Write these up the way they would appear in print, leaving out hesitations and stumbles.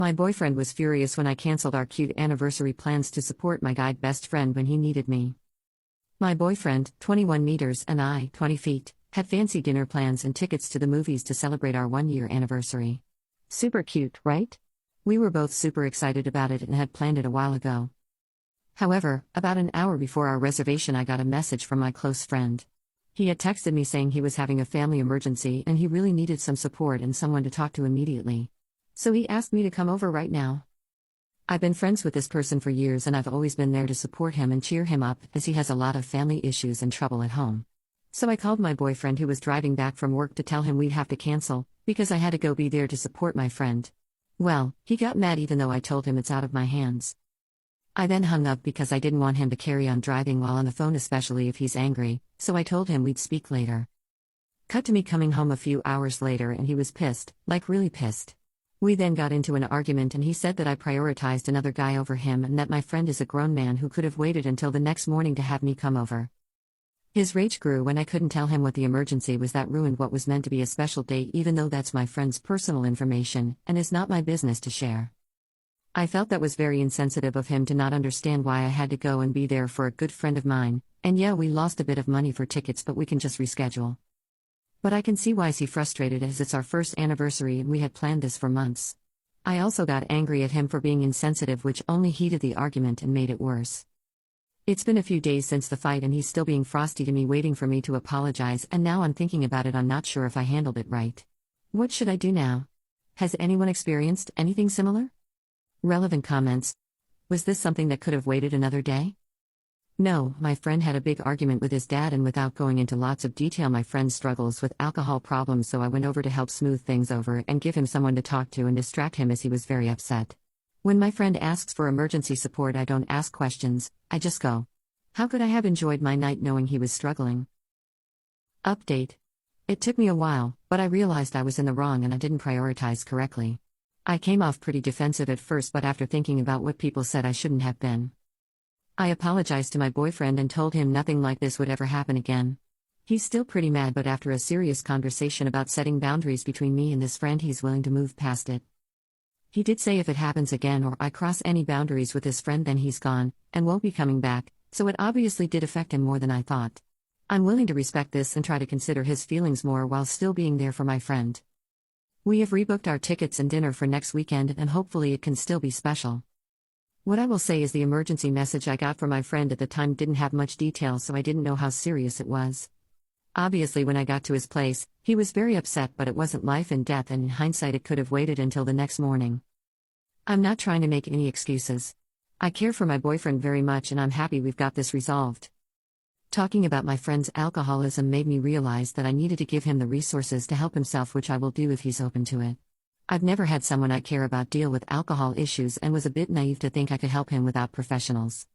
My boyfriend was furious when I canceled our cute anniversary plans to support my guide best friend when he needed me. My boyfriend, 21 meters, and I, 20 feet, had fancy dinner plans and tickets to the movies to celebrate our 1-year anniversary. Super cute, right? We were both super excited about it and had planned it a while ago. However, about an hour before our reservation, I got a message from my close friend. He had texted me saying he was having a family emergency and he really needed some support and someone to talk to immediately. So he asked me to come over right now. I've been friends with this person for years and I've always been there to support him and cheer him up as he has a lot of family issues and trouble at home. So I called my boyfriend who was driving back from work to tell him we'd have to cancel, because I had to go be there to support my friend. Well, he got mad even though I told him it's out of my hands. I then hung up because I didn't want him to carry on driving while on the phone, especially if he's angry, so I told him we'd speak later. Cut to me coming home a few hours later and he was pissed, like really pissed. We then got into an argument and he said that I prioritized another guy over him and that my friend is a grown man who could have waited until the next morning to have me come over. His rage grew when I couldn't tell him what the emergency was that ruined what was meant to be a special day, even though that's my friend's personal information and is not my business to share. I felt that was very insensitive of him to not understand why I had to go and be there for a good friend of mine, and yeah, we lost a bit of money for tickets, but we can just reschedule. But I can see why he's frustrated as it's our first anniversary and we had planned this for months. I also got angry at him for being insensitive, which only heated the argument and made it worse. It's been a few days since the fight and he's still being frosty to me, waiting for me to apologize, and now I'm thinking about it, I'm not sure if I handled it right. What should I do now? Has anyone experienced anything similar? Relevant comments. Was this something that could have waited another day? No, my friend had a big argument with his dad, and without going into lots of detail, my friend struggles with alcohol problems, so I went over to help smooth things over and give him someone to talk to and distract him as he was very upset. When my friend asks for emergency support, I don't ask questions, I just go. How could I have enjoyed my night knowing he was struggling? Update. It took me a while, but I realized I was in the wrong and I didn't prioritize correctly. I came off pretty defensive at first, but after thinking about what people said, I shouldn't have been. I apologized to my boyfriend and told him nothing like this would ever happen again. He's still pretty mad, but after a serious conversation about setting boundaries between me and this friend, he's willing to move past it. He did say if it happens again or I cross any boundaries with his friend, then he's gone, and won't be coming back, so it obviously did affect him more than I thought. I'm willing to respect this and try to consider his feelings more while still being there for my friend. We have rebooked our tickets and dinner for next weekend, and hopefully it can still be special. What I will say is the emergency message I got from my friend at the time didn't have much detail, so I didn't know how serious it was. Obviously, when I got to his place, he was very upset, but it wasn't life and death, and in hindsight it could have waited until the next morning. I'm not trying to make any excuses. I care for my boyfriend very much and I'm happy we've got this resolved. Talking about my friend's alcoholism made me realize that I needed to give him the resources to help himself, which I will do if he's open to it. I've never had someone I care about deal with alcohol issues and was a bit naive to think I could help him without professionals.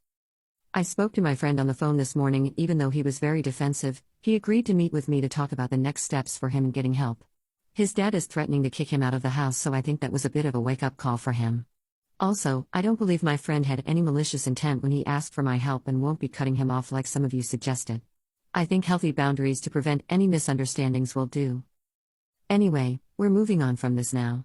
I spoke to my friend on the phone this morning, even though he was very defensive, he agreed to meet with me to talk about the next steps for him in getting help. His dad is threatening to kick him out of the house, so I think that was a bit of a wake-up call for him. Also, I don't believe my friend had any malicious intent when he asked for my help and won't be cutting him off like some of you suggested. I think healthy boundaries to prevent any misunderstandings will do. Anyway, we're moving on from this now.